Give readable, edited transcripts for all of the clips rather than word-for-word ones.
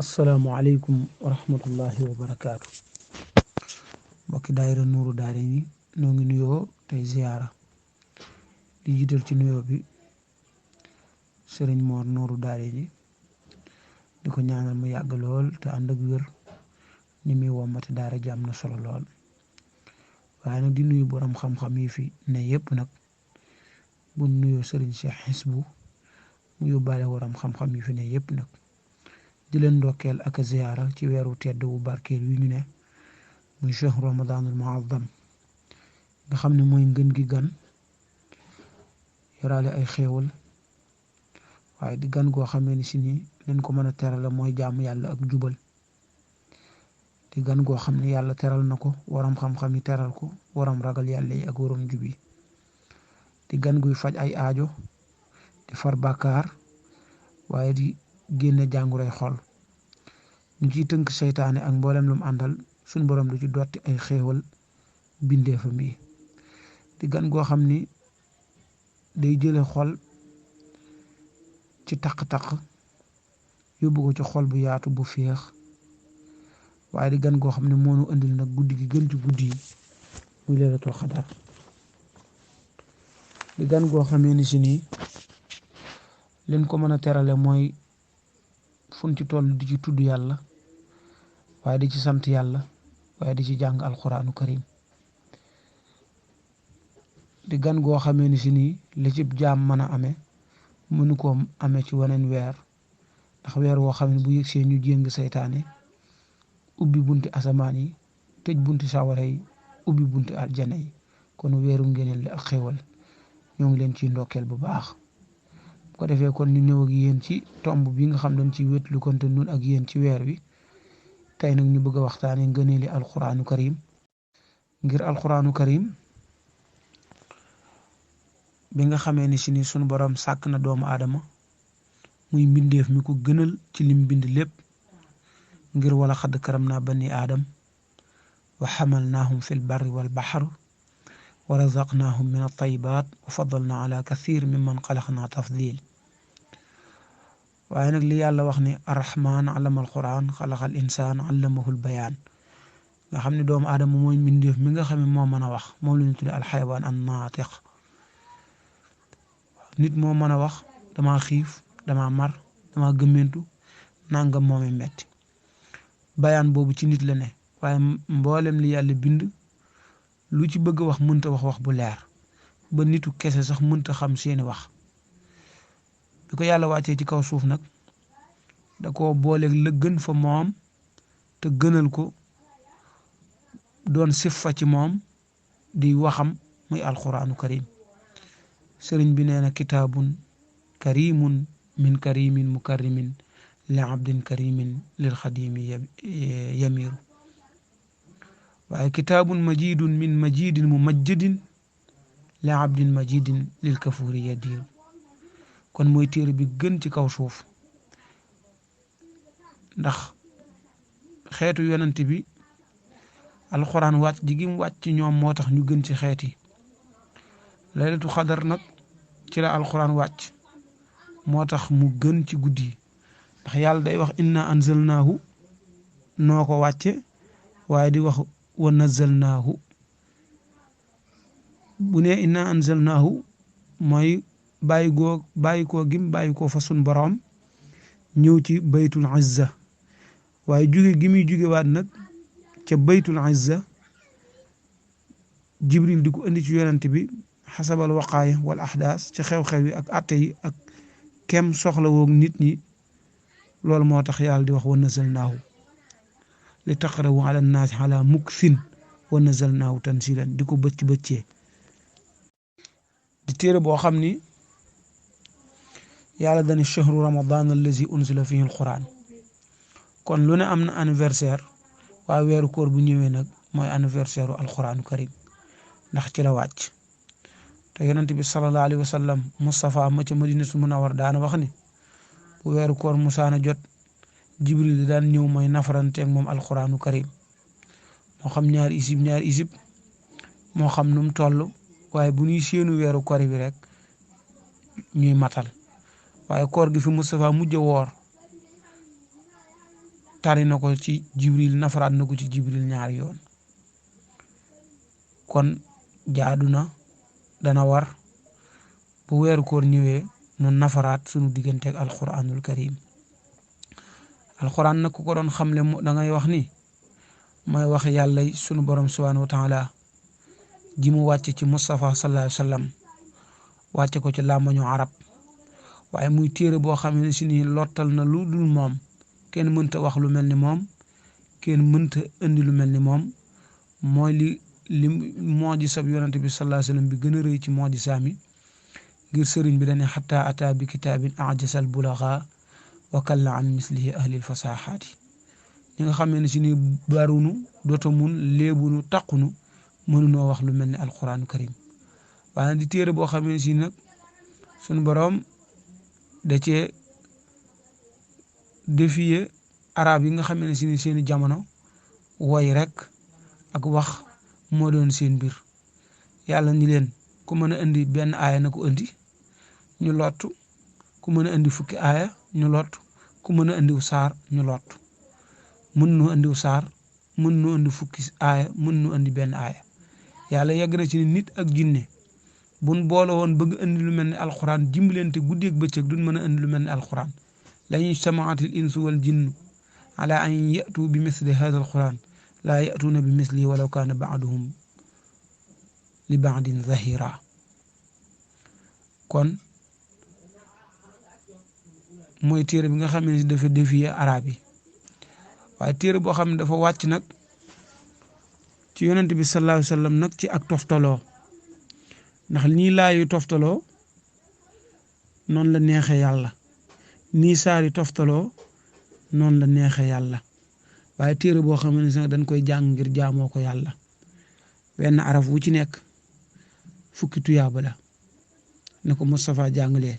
asalaamualeykum wa rahmatullahi wa barakaatu. mbokki daayira Nuuru Daarayni ñoo ngi nuyoo tey ziyaara di jiital ci nuyoo bi sëriñ Moor Nuuru Daarayni di ko ñaanal mu yàgg lool te ànd ak wér ni muy wommati daara ji am na solo lool. waaye nag di nuyu borom xam-xam yi fi ne yëpp nag bu nuyoo sëriñ Cheikh Xisbu mu yóbbaale borom xam-xam yi fi ne yëpp nag di leen ndokkeel ak a ziyaara ci weeru tedd wu barkeel wi ñu ne muy shahru ramadanul muazzam nga xam ne mooy ngën gi gan yoraale ay xéewal waaye di gan goo xamee ni si ni leen ko mën a terale mooy jaamu yàlla ak jubal di gan goo xam ne yàlla teral na ko waram xam-xam yi teral ko waram ragal yàlla yi ak waram jub yi di gan guy faj ay aajo di far bàkkaar waaye di génne jànguray xol ñu ciy tënk seytaane ak mboolem lu mu àndal suñ borom du ci dotti ay xéewal bindeefam yi di gan goo xam ni day jële xol ci taq-taq yóbbu ko ci xol bu yaatu bu féex waaye di gan goo xam ne moonu indil nag guddi gi gën ci guddi yi muy laylatul xadar di gan goo xamee ni si nii leen ko mën a terale mooy fun ci toll di ci tudd yàlla waaye di ci sant yàlla waaye di ci jàng alxuraanu karim di gan goo xamee ni si nii li ci jaam mën a amee mënu koo amee ci waneen weer ndax weer woo xam ne bu yëgsee ñu jéng seytaane ubbi bunti asamaan yi tëj bunti sawara yi ubbi bunti aljana yi kon weeru ngeneel li ak xéewal ñoo ngi leen ciy ndokkeel bu baax bu ko defee kon ñu ñëw ak yéen ci tomb bi nga xam dañ ci wétlu konte nun ak yéen ci weer wi tey nag ñu bëgg a waxtaane ngëneeli alxuraanu karim ngir alxuraanu karim bi nga xamee ni si ni sunu borom sàkk na doomu aadama muy mbindeef mi ko gënal ci lim bind lépp ngir wala xadd karam naa bani aadam wa xamalnaahum fi lbarri walbaxar wa razaqnaahum min altayibaat wa fadalna ala kathir mimman xalaqna tafdil waaye nag li yàlla wax ni arrahman allama alquran xalaqal insaan allamahul bayaan nga xam ne doomu aadama mooy mbindeef mi nga xam ne moo mën a wax moom la ñu tudde alxayawaan an naatiq nit moo mën a wax dama xiif dama mar dama gëmmentu nangam moome metti bayaan boobu ci nit la ne waaye mboolem li yàlla bind lu ci bëgg wax mënta wax bu leer ba nitu kese sax mënta xam seeni wax bi ko yàlla wàccee ci kaw suuf nag da ko booleeg la gën fa moom te gënal ko doon sif fa ci moom di waxam muy alquraanu karim sëriñ bi nee na kitaabun karimun min karimin mukarrimin li abdin karimin lil xadimi yamiru waaye kitaabun majidun min majidin mumajjadin li abdin majidin lil kafuri yadiru kon mooy téere bi gën ci kaw suuf ndax xeetu yonent bi alxuraan wàcc ji gi mu wàcc ci ñoom moo tax ñu gën ci xeet yi laylatu xadar nag ci la alxuraan wàcc moo tax mu gën ci guddi yi ndax yàlla day wax inna anzalnaahu noo ko wàcce waaye di wax wa nazalnaahu bu ne inna anzalnaahu mooy bàyyi koo fa sun boroom ñëw ci baytul izza waaye jóge gi muy jóge waat nag ca baytul izza jibril di ko indi ci yonent bi xasabal waqaaya wal ahdaas ci xew-xew yi ak atte yi ak kem soxla woog nit ñi loolu moo tax yàlla di wax wa nazalnaahu li taqrawu ala nnaasi ala mukthin wa nazalnaahu tanzilan di ko bëccee di téere boo xam ni yàlla dani chahru ramadan allazi unzila fihi alquran kon lu ne am na anniversaire waaye weeru koor bu ñëwee nag mooy anniversaire u alquranu karim ndax ci la wàcc te yonent bi sallallahu alayhi wa sallam Mustafa ma ca Madinatul Munawwara daana wax ni bu weeru koor musaana jot jibril di daan ñëw mooy nafaranteeg moom alquranu karim moo xam ñaari isib moo xam nu mu toll waaye bu ñuy séenu weeru koor bi rek ñuy matal waaye koor gi fi Mustafa mujj woor tari na ko ci jibril nafaraat na ko ci jibril ñaari yoon kon jaadu na dana war bu weeru koor ñëwee nu nafaraat sunu digganteeg alquranul karim alquran nag ku ko doon xamle da ngay wax ni mooy wax yàlla sunu borom subhanahu wa taala ji mu wàcce ci Mustafa sallallahu alayhi wa sallam wàcce ko ci làmmañu arab waaye muy téere boo xam ne si ni lottal na lu dul moom kenn mënta wax lu mel ni moom kenn mënta indi lu mel ni moom mooy li moo ji sab yonante bi sallallahu alayhi wa sallam bi gën a rëy ci moo ji saami ngir sëriñ bi dane xataa ata bi kitaabin ajasal bulaxa wa kalla an mislihi ahlil fasaxaati ñi nga xam ne si ni barunu dotamun léebunu taqunu mënunoo wax lu mel ni alquranu karim waaye di téere boo xam ne si nag sunu boroom da cee défier arab yi nga xam ne si ni seeni jamono woy rek ak wax moo doon seen mbir yàlla ni leen ku mën a indi benn aaya na ko indi ñu lottu ku mën a indi fukki aaya ñu lottu ku mën a indiw saar ñu lottu mën nu indiw saar mën nu indi fukki aaya mën nu indi benn aaya yàlla yegg na ci ni nit ak jinne buñ boole woon bëgg indi lu mel ni alquran dimbalante guddeeg bëccëg duñ mën a indi lu mel ni alquran la ijtamaatil insu wal jinnu ala an yatu bi misli hada alquran laa yatuuna bi misli walaw kaana baaduhum li baadin zahira kon mooy téere bi nga xam ne dafa défier arab yi waaye téere boo xam ne dafa wàcc nag ci yonent bi sallallahu alayhi wa sallam nag ci ak toftaloo ndax nii laayu toftaloo noonu la neexee yàlla nii saari toftaloo noonu la neexee yàlla waaye téere boo xam ne sax dañ koy jàng ngir jaamoo ko yàlla wenn araf wu ci nekk fukki tuyaaba la ne ko Moustapha jàngalee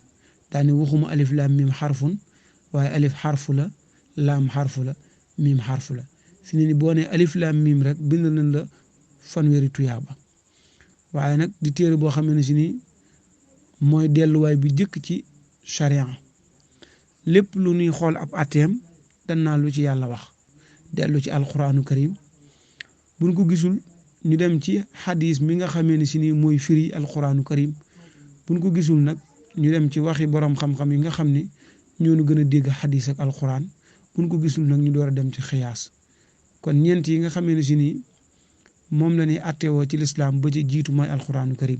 daani waxuma alif laam miim xarfun waaye alif xarfu la laam xarfu la miim xarfu la fi ne ni boo ne alif laam miim rek bind nañ la fanweeri tuyaaba waaye nag di téere boo xam ne si ni mooy delluwaay bi jëkk ci charia lépp lu ñuy xool ab ateem dan naa lu ci yàlla wax dellu ci alquranu karim buñ ko gisul ñu dem ci xadis mi nga xamee ne si ni mooy firi alquranu karim buñ ko gisul nag ñu dem ci waxi borom xam-xam yi nga xam ne ñoonu gën a dégg xadis ak alquran buñ ko gisul nag ñu door a dem ci xiyaas kon ñeent yi nga xamee ne si ni moom la ñuy attewoo ci lislaam ba ci jiitu mooy alquranu karim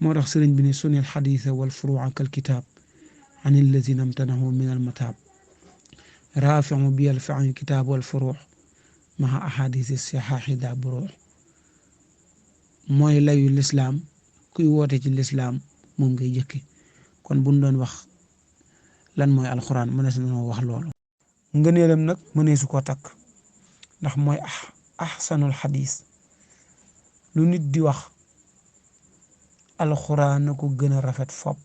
moo tax sëriñ bi ne sunil xadisa wal furua kal kitaab an allazina amtanahu min al mataab raafiu bi al fa'i kitaab wal furuu maha ahadisi sihaahi daa buruux mooy layu lislaam kuy woote ci lislaam moom ngay jëkke kon buñ doon wax lan mooy alquran mënees nañoo wax loolu ngëneelam nag mëneesu koo takk ndax mooy ahsanul xadis lu nit di wax alxuraan na ko gën a rafet fopp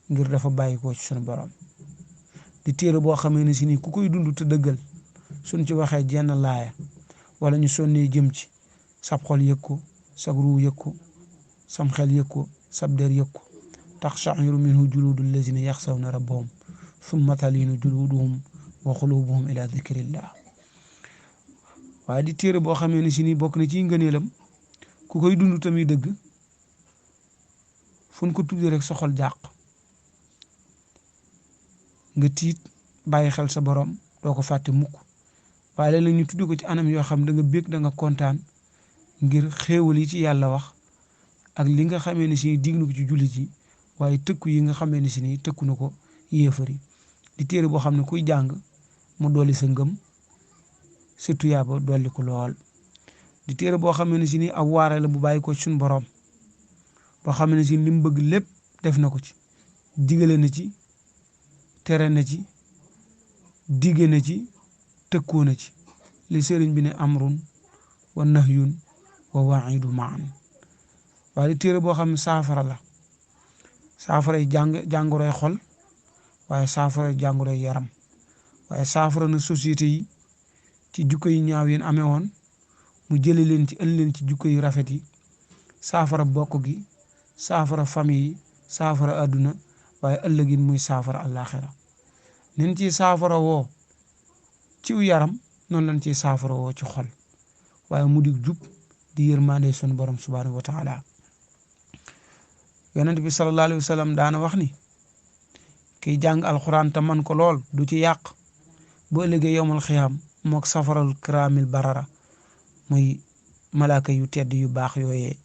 ngir dafa bàyyi ko ci sunu borom di téere boo xamee ne si ni ku koy dund te dëggal suñ ci waxee jenn laaya wala ñu sonnee jëm ci sab xol yëg ko sab ruu yëg ko sam xel yëg ko sab der yëg ko taxsha'irru minhu juluudu llazina yaxshawna rabbahum summa taliinu juluuduhum wa quluubuhum ila dikrillah waaye di téere boo xamee ne si ni bokk na ci ngëneelam ku koy dund tamit dëgg fu ko tuddee rek sa xol jàq nga tiit bàyyi xel sa borom doo ko fàtte mukk waaye léeg-léeg ñu tuddee ko ci anam yoo xam da nga bég da nga kontaan ngir xéewal yi ci yàlla wax ak li nga xamee ne si dig na ko ci jullit yi waaye tëkku yi nga xamee ne si ni tëkku na ko yéefar yi di téere boo xam ne kuy jàng mu dolli sa ngëm sa tuyaaba dolli ko lool di téere boo xam ne si ni ab waare la bu bàyyi ko suñ borom boo xam ne si li mu bëgg lépp def na ko ci digale na ci tere na ci dige na ci tëkkoo na ci li sëriñ bi ne amrun wa nahyun wa wa'idu maan waaye di téere boo xam ne saafara la saafara yi jàngoroy xol waaye saafara jàngoroy yaram waaye saafara na société yi ci jukko yi ñaaw yéen amee woon mu jële leen ci ëll leen ci jukko yu rafet yi saafara bokk gi saafara famille yi saafara àdduna waaye ëllëgin muy saafara àllaaxira nin ci saafara woo ciw yaram noonu lañ ciy saafara woo ci xol waaye mu di jub di yërmande sunu borom subhanahu wa taala yonent bi sallallahu alayhi wa sallam daana wax ni kiy jàng alxuraan te man ko lool du ci yàq bu ëllëgee yowmal xiyaam mook safaral kiraamil barara muy malaaka yu tedd yu baax yooyee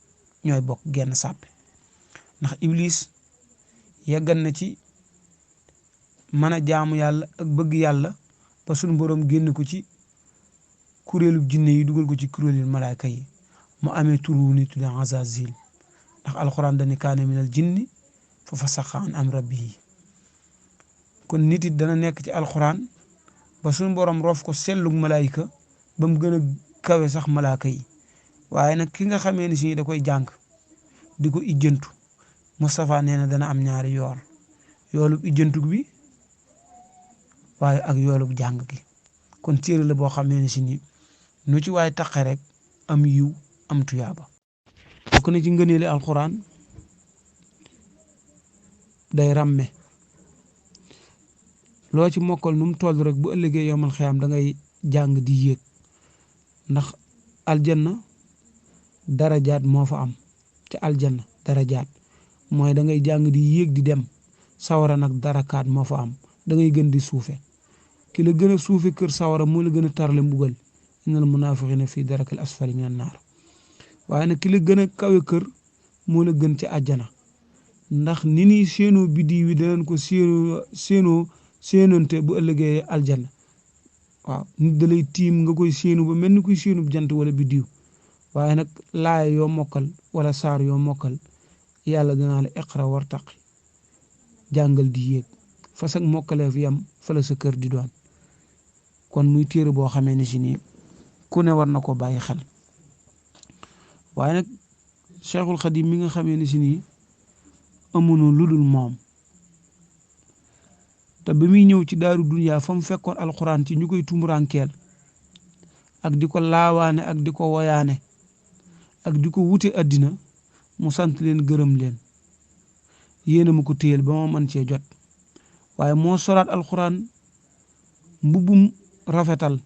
ñooy bokk genn sàppe ndax iblis yeggan na ci mën a jaamu yàlla ak bëgg yàlla ba sunu borom génn ko ci kuréelu jinne yi dugal ko ci kuréelu malaaka yi mu amee turu ni tudde Azazil ndax alxuraan dani kaane minal jinni fa fasaqa an am rabbihi kon nit it dana nekk ci alxuraan ba sunu borom rof ko sellug malaayika ba mu gën a kawe sax malaaka yi waaye nag ki nga xamee ni si da koy jàng di ko ijjantu Moustapha nee na dana am ñaari yool yoolub ijjantug bi waaye ak yoolub jàng gi kon téere la boo xamee ni si ni nu ci waaye taqe rek am yiw am tuyaaba bokk na ci ngëneeli alxuraan day ràmme loo ci mokkal nu mu toll rek bu ëllëgee yomal xiyaam da ngay jàng di yéeg ndax aljanna darajaat moo fa am ci aljanna darajaat mooy da ngay jàng di yéeg di dem sawara nag darakaat moo fa am da ngay gën di suufe ki la gën a suufe kër sawara moo la gën a tarle mbugal innal munaafiqiina fii darakil asfali minan naar waaye nag ki la gën a kawe kër moo la gën ci àjjana ndax ni ni séenoo biddiw wi danañ ko séenonte bu ëllëgee aljanna waaw nit da lay tiim nga koy séenu ba mel ni kuy séenu jant wala biddiw waaye nag laaya yoo mokkal wala saar yoo mokkal yàlla danaa la iqra wartaqi jàngal di yéeg fa sag mokkalee fi yam fa la sa kër di doon kon muy téere boo xamee ne si nii ku ne war na ko bàyyi xel waaye nag Cheikhul Khadim mi nga xamee ne si nii amuñu lu dul moom te ba muy ñëw ci daaru duniyaa fa mu fekkoon alxuraan ci ñu koy tumuraankeel ak di ko laawaane ak di ko woyaane ak di ko wute addina mu sant leen gërëm leen yéena ma ko téyel ba ma mën cee jot waaye moo solaat alxuraan mbubum rafetal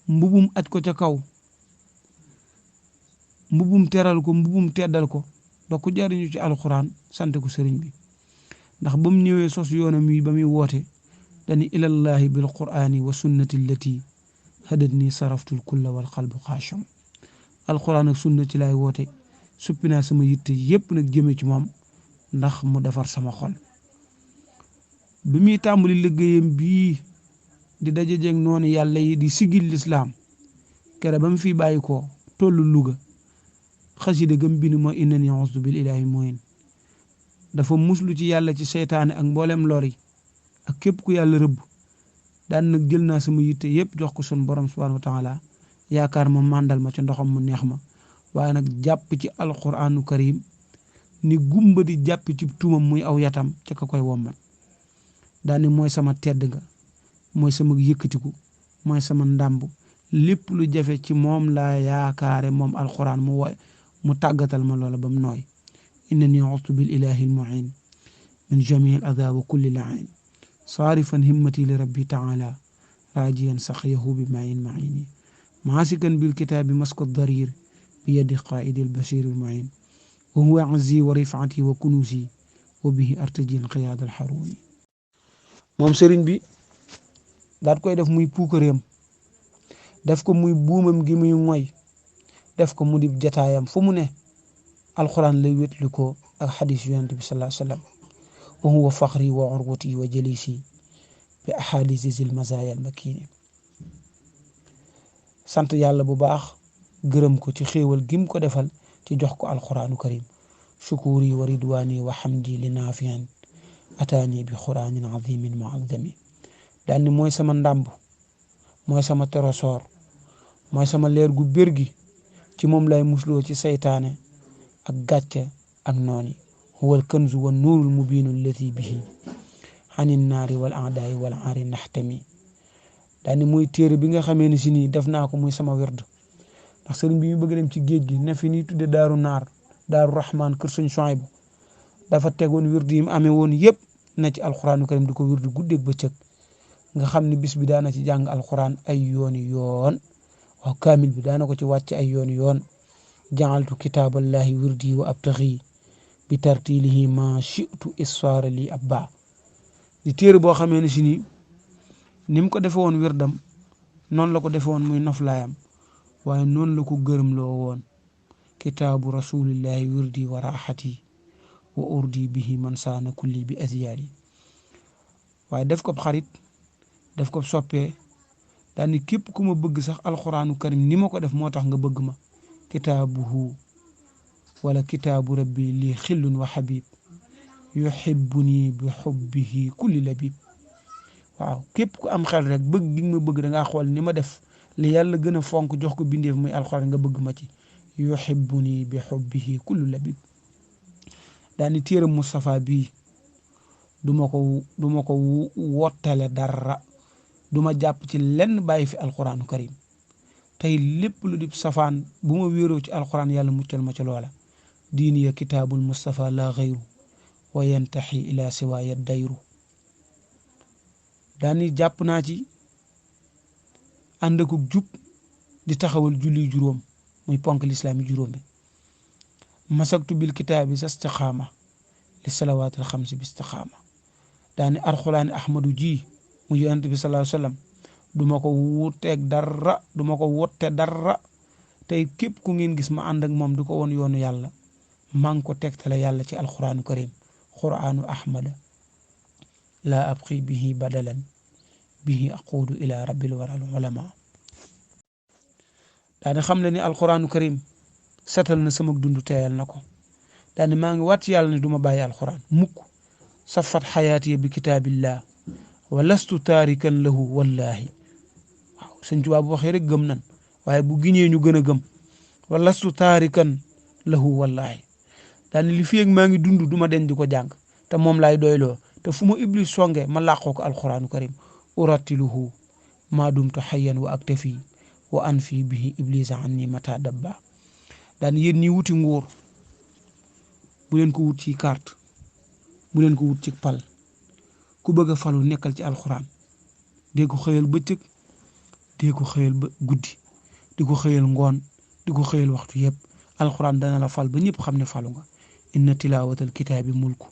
mbubum aj ko ca kaw mbubum teral ko mbubum teddal ko ba ku jariñu ci alxuraan sant ko sëriñ bi ndax ba mu ñëwee sos yoonam yi ba muy woote dani ilallahi bil qur'ani wa sunnati allati hadat ni saraftul kulla wal qalbu xaasham alxuraan ak sunna ci laay woote suppi naa sama yitte yépp nag jëme ci moom ndax mu defar sama xol bi muy tàmbali liggéeyam bii di dajejeeg noonu yàlla yi di sigil lislaam kere ba mu fi bàyyi ko tollu Luga xasida gëm bind mooy innani ustu bil ilahi muhin dafa muslu ci yàlla ci seytaane ak mboolem lor yi ak képp ku yàlla rëbb daan nag jël naa sama yitte yépp jox ko sun borom subhanahu wa taala yaakaar ma màndal ma ci ndoxam mu neex ma waaye nag jàpp ci alquranu karim ni gumba di jàpp ci tumam muy aw yatam ca ka koy wommat daani mooy sama tedd nga mooy sama yëkkatiku mooy sama ndàmb lépp lu jafe ci moom laa yaakaare moom alquran mu tàggatal ma loola ba mu nooy innani ustu bil ilahi al muin min jamii al ada wa kulli lain saarifan himmati li rabbi taala rajiyan saqiyahu bi mayin maini maasikan bil kitaabi masko darir bi yadi qaidi al bashir al muin wa huwa azzi wa rifati wa kunusi wa bihi artaji qiyaad al haruni moom sëriñ bi daat koy def muy puukareem def ko muy buumam gi muy moy def ko mu di jataayam fu mu ne alquran lay wétli ko ak xadis yonent bi sallallahu alayhi wa sallam wa huwa faxri wa urwati wa jalisi bi ahadisi zil mazaya al makini sant yàlla bu baax gërëm ko ci xéewal gim ko defal ci jox ko alquranu karim shukuri wa ridwani wa hamdi li naafiyan ataani bi xuraanin azimin muazzami daal ni mooy sama ndàmb mooy sama trésor mooy sama leer gu bér gi ci moom lay musloo ci seytaane ak gàcce ak nooni huwal kanzu wa nuurul mubiinu allati bihi xanin naari wal aadaay wal aari naxtami daal ni mooy téere bi nga xamee ne si nii def naa ko muy sama werd ndax sëriñ bi mu bëgg dem ci géej gi ne fi nii tudde daaru naar daaru rahman kër suñ Suhaybu dafa tegoon wird yi mu amee woon yëpp na ci alxuraanu karim di ko wird guddeeg bëccëg nga xam ne bis bi daana ci jàng alquran ay yooni yoon waaw kaamil bi daana ko ci wàcc ay yooni yoon ja'altu kitaaballahi wirdi wa abtaxi bi tartilihi ma shi'tu isfaara li abba di téere boo xamee ne si ni mu ko defe woon wirdam noonu la ko defe woon muy noflaayam waaye noonu la ko gërëm loo woon kitaabu rasulillahi wirdi wa raaxati wa urdi bihi man saana kulli bi azyaari waaye def ko xarit def ko soppee daal ni képp ku ma bëgg sax alxuraanu karim ni ma ko def moo tax nga bëgg ma kitaabuhu wala kitaabu rabbi lii xillun wa xabib yuhibbuni bi xubbihi kulli labib waaw képp ku am xel rek bëgg gi ma bëgg da ngaa xool ni ma def li yàlla gën a fonk jox ko bindeef muy alxuraan nga bëgg ma ci yuhibbuni bi xubbihi kulli labib daal ni téere Moustapha bii du ma ko wottale dara du ma jàpp ci lenn bàyyi fi alxuraanu karim tey lépp lu di safaan bu ma wéeroo ci alxuraan yàlla muccal ma ci loola diini ya kitaabul Mustafa la xayru wa yantaxi ila siwaaya dayru daani jàpp naa ci ànd ak jub di taxawal julli juróom muy ponk lislaami juróom bi masaktu bil kitaabi sa istiqaama li salawaatil xamsi bi istiqaama daani alxuraani ahmadu ji mu yonent bi sallallahu alayhi wasallam du ma ko wuteeg dara du ma ko wotte dara tey képp ku ngeen gis ma ànd ak moom di ko woon yoonu yàlla maa ngi ko tegtale yàlla ci alxuraanu karim quraanu ahmada laa abqi bihi badalan bihi aquudu ila rabbil waral ulama daani xam le ni alxuraanu karim setal na sama dund teyal na ko daani maa ngi wàcc yàlla ne du ma bàyyi alxuraan mukk safat xayaatiya bi kitaabillah wa lastu taarikan lahu wallahi waaw sëñ Tuubaa bu waxee rek gëm nan waaye bu giñee ñu gën a gëm wa lastu taarikan lahu wallahi daani li fi ak maa ngi dund du ma den di ko jàng te moom laay doyloo te fu ma iblis songe ma làqoo ko alxuraanu karim uratiluhu maa dumtu xayyan wa aktafi wa anfi bihi iblisa anni mata dabba daan yéen ñi wuti nguur bu leen ko wut ci carte bu leen ko wut ci pal ku bëgg a falu nekkal ci alxuraan dee ko xëyal bëccëg dee ko xëyal ba guddi di ko xëyal ngoon di ko xëyal waxtu yëpp alxuraan dana la fal ba ñëpp xam ne falu nga inna tilaawatal kitaabi mulku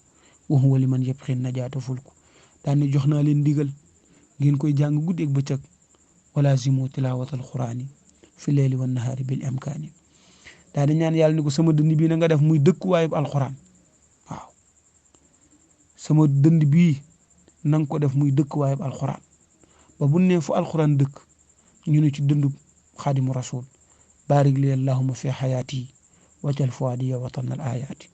wa huwa liman yabxi najaata fulku daan ne jox naa leen ndigal ngeen koy jàng guddi ak bëccëg wala zimu tilaawatal xuraani fi leeli wan nahaari bil imkaani daal di ñaan yàlla ni ko sama dënd bii na nga def muy dëkkuwaayu alxuraan waaw sama dënd bii na nga ko def muy dëkkuwaayu alxuraan ba bu ne fu alxuraan dëkk ñu ne ci dëndu xaadimu rasul baarik li allahumma fi xayaati wajal fuwaadiya watanal ayaati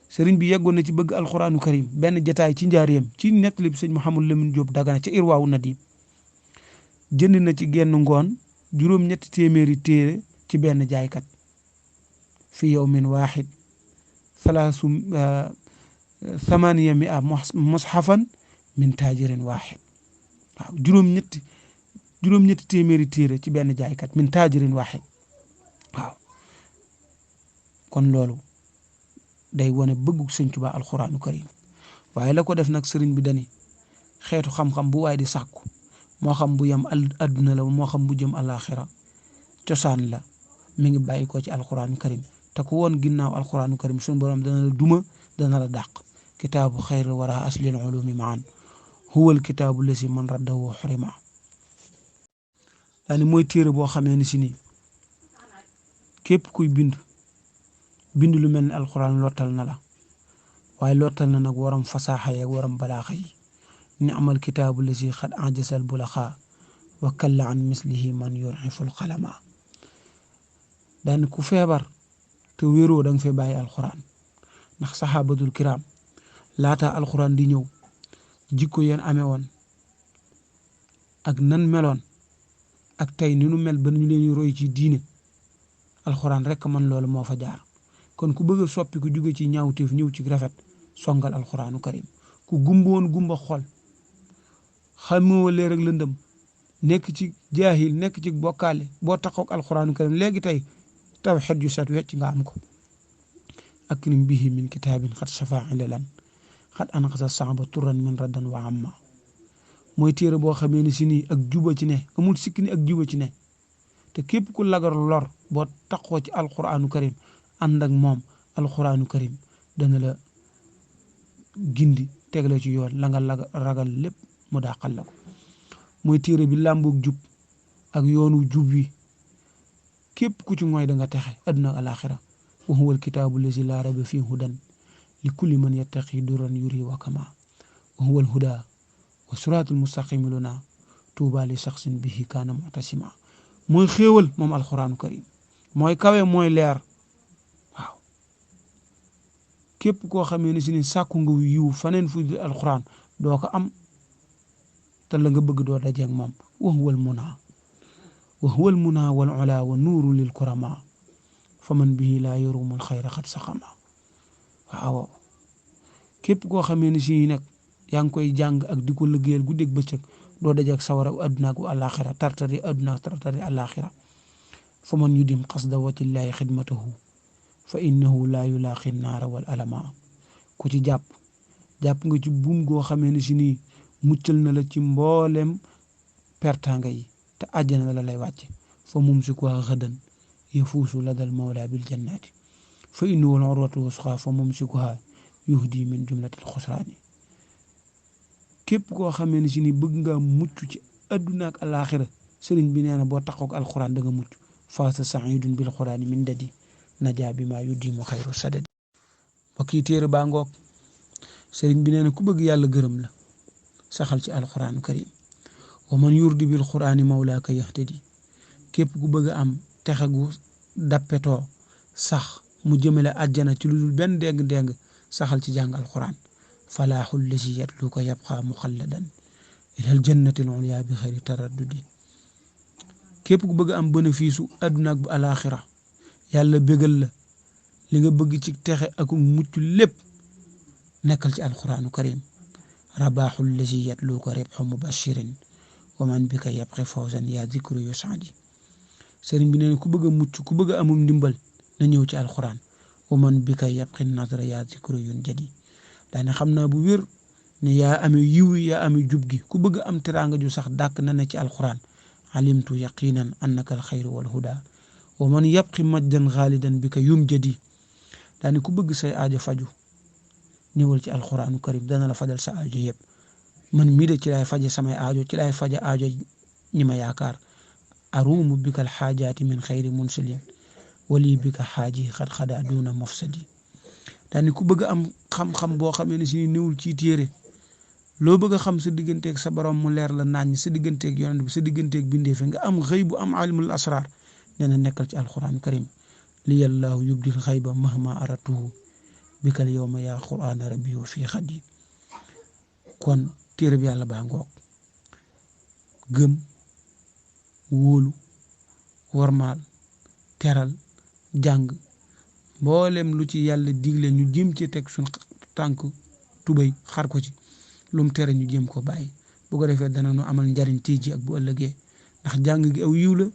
sëriñ bi yeggoon na ci bëgg alxuraanu karim benn jataay ci njaareem ci nettali bi sëñ Mouhamadou Lamine Diop Dagana ca Irwaawu Nadim jënd na ci genn ngoon juróom-ñetti téeméeri téere ci benn jaaykat fi yawmin waaxid salaasu samaniya mi'a mushafan min taajirin waaxid waaw juróom-ñetti téeméeri téere ci benn jaaykat min taajirin waaxid waaw kon loolu day wane bëggu sëñ Tuubaa alxuraanu karim waaye la ko def nag sëriñ bi dani xeetu xam-xam bu waaye di sàkku moo xam bu yem adduna la moo xam bu jëm alaxira cosaan la mi ngi bàyyi ko ci alxuraanu karim te ku woon ginnaaw alxuraanu karim suñu borom dana la duma dana la dàq kitaabu xayri wara aslil ulumi maan huwal kitaabu lasi man raddahu xurima daani mooy téere boo xamee ni si ni képp kuy bind lu mel ni alxuraan lottal na la waaye lottal na nag waram fasaaxa yeeg waram balaaxa yi ni amal kitaabu lasi xad ajasal bulaxaa wa kalla an mislihi man yurxiful xalama daani ku feebar te wéroo da nga fee bàyyi alxuraan ndax saxaabatul kiram laata alxuraan di ñëw jikko yéen amee woon ak nan meloon ak tey ni nu mel ba ñu leen roy ci diine alxuraan rek man loolu moo fa jaar kon ku bëgg a soppi ku jóge ci ñaawteef ñëw ci rafet songal alxuraanu karim ku gumboon gumba xol xamoo leer ak lëndëm nekk ci jaahil nekk ci bokkaale boo taxook alxuraanu karim léegi tey tawxiid yu set wecc nga am ko akrim bihi min kitaabin xat shafaa ilalan xat anqasa saaba turan min raddan wa amma mooy téere boo xamee ne si nii ak juba ci ne amul sikki ni ak juba ci ne te képp ku lagar lor boo taxoo ci alquranu karim ànd ak moom alquranu karim dana la gindi teg la ci yoon la nga ragal lépp mu dàqal la ko mooy téere bi làmboog jub ak yoonu jub wi képp ku ci mooy da nga texe adduna ak alaxira wa huwa alkitaabu lazi laa rayba fiihi hudan li kulli man yattaqi duran yuri wa kama wa huwa alhuda wa siraatul mustaqim luna tuuba li shaxsin bihi kaana mu'tasima mooy xéewal moom alquranu karim mooy kawe mooy leer waaw képp koo xamee ne si ni sàkku nga yiw faneen fu dul alquran doo ko am te la nga bëgg doo dajeeg moom wa huwa almuna wal ula wa nuuru lil kurama fa man bihi laa yarumul xayra xat saxama waaw képp koo xamee ne si nag yaa ngi koy jàng ak di ko liggéeyal guddeeg bëccëg doo dajeeg sawara u adduna ak alaxira tartari adduna ak tartari alaxira fa man yudim qasda wajhillahi xidmatahu fa innahu laa yulaaqi naara wal alama ku ci jàpp nga ci buum goo xamee ne si nii muccal na la ci mboolem pertanga yi te àjjana la lay wàcce fa mumsikuha xadan yafuusu ladal mawla bil jannati fa innahu al urwatu wusqa fa mumsikuha yuhdi min jumlatil xusraani képp koo xamee ne si ni bëgg nga mucc ci adduna ak alaxira sëriñ bi nee na boo taxaw ak alquran da nga mucc faasa saidun bil qurani min dadi najaa bi maa yuddimu xayru sadadi mbokk yi téere baa ngoog sëriñ bi nee na ku bëgg yàlla gërëm la saxal ci alquranu karim wa man yurdi bil qurani mawlaaka yahtadi képp ku bëgg am texe gu dappetoo sax mu jëmale àjjana ci lu dul benn dégg-dégg saxal ci jàng alquran falaaxul lazi yatluka yabqa muxalladan ilal jannati al ulya bi xayri taraddudi képp ku bëgg am bénéfice u adduna ak bu alaxira yàlla bégal la li nga bëgg ci texe ak mucc lépp nekkal ci alquranu karim rabaaxul lazi yatluka ribxu mubashirin wa man bika yabqi fawzan yaa zikru yusadi sëriñ bi nee na ku bëgg a mucc ku bëgg a amum ndimbal na ñëw ci alquran wa man bika yabqi nadra yaa zikru yun jadi daane xam naa bu wér ne yaa amee yiw yaa amee jub gi ku bëgg am teraanga ju sax dàkk na ne ci alquran alimtu yaqinan annaka alxayru wal huda wa man yabqi majdan xaalidan bika yum jadi daane ku bëgg say aajo faju ñëwal ci alquranu karim dana la fajal sa aajo yëpp man mii de ci laay faje samay aajo ci laay faje aajo ñi ma yaakaar aruumu bika alxaajaati min xayri munsilin wali bika xaaji xad xada duna mufsadi daani ku bëgg am xam-xam boo xamee ne si néewul ci téere loo bëgg a xam sa digganteeg sa borom mu leer la naañ sa digganteeg yonent bi sa digganteeg bindeefe nga am xëy bu am alimul asrar nee na nekkal ci alquran karim li yàllaahu yubdil xayba mahma aratuhu bikal yowma yaa qur'aana rabbi wa fii xadi kon téere bi yàlla baa ngoog gëm wóolu warmaal teral jàng mboolem lu ci yàlla digle ñu jëm ci teg suñ tànk tubay xar ko ci lu mu tere ñu jëm ko bàyyi bu ko defee dana nu amal njariñ tey ji ak bu ëllëgee ndax jàng gi aw yiw la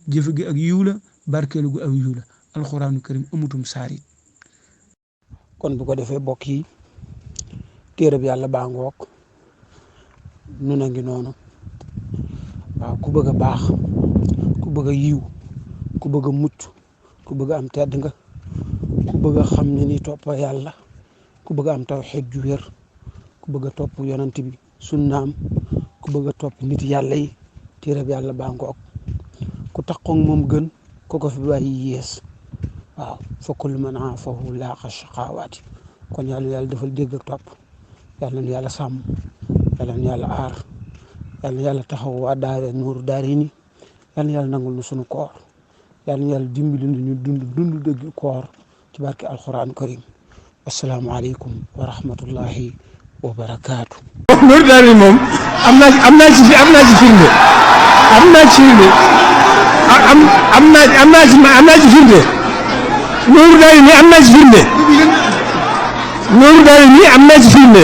jëfe gi ak yiw la barkeelu gu aw yiw la alxuraanu karim amutum saarit kon bu ko defee bokk yi téere bi yàlla baa ngoog nu na ngi noonu waaw ku bëgg a baax ku bëgg a yiw ku bëgg a mucc ku bëgg a am tedd nga ku bëgg a xam ne ni topp yàlla ku bëgg a am tawxiid ju wér ku bëgg a topp yonent bi sunnaam ku bëgg a topp nit yàlla yi téere bi yàlla baa ngoog ku taqoog moom gën ku ko fi bàyyi yées waaw fa kullu man aafahu laaqa shaqaawaati kon yàlla defal dégg ak topp yàlla na yàlla sàmm yàlla na yàlla aar yàlla na yàlla taxaw waa daare nuuru daare ni yàlla na yàlla nangul nu sunu koor yàlla na yàlla dimbali ñu dund dëgg koor ci barke alquran karim assalaamu aleykum wa rahmatullahi wa barakaatu. nuuru daare moom am naa ci firnde nuuru daare ni am naa ci firnde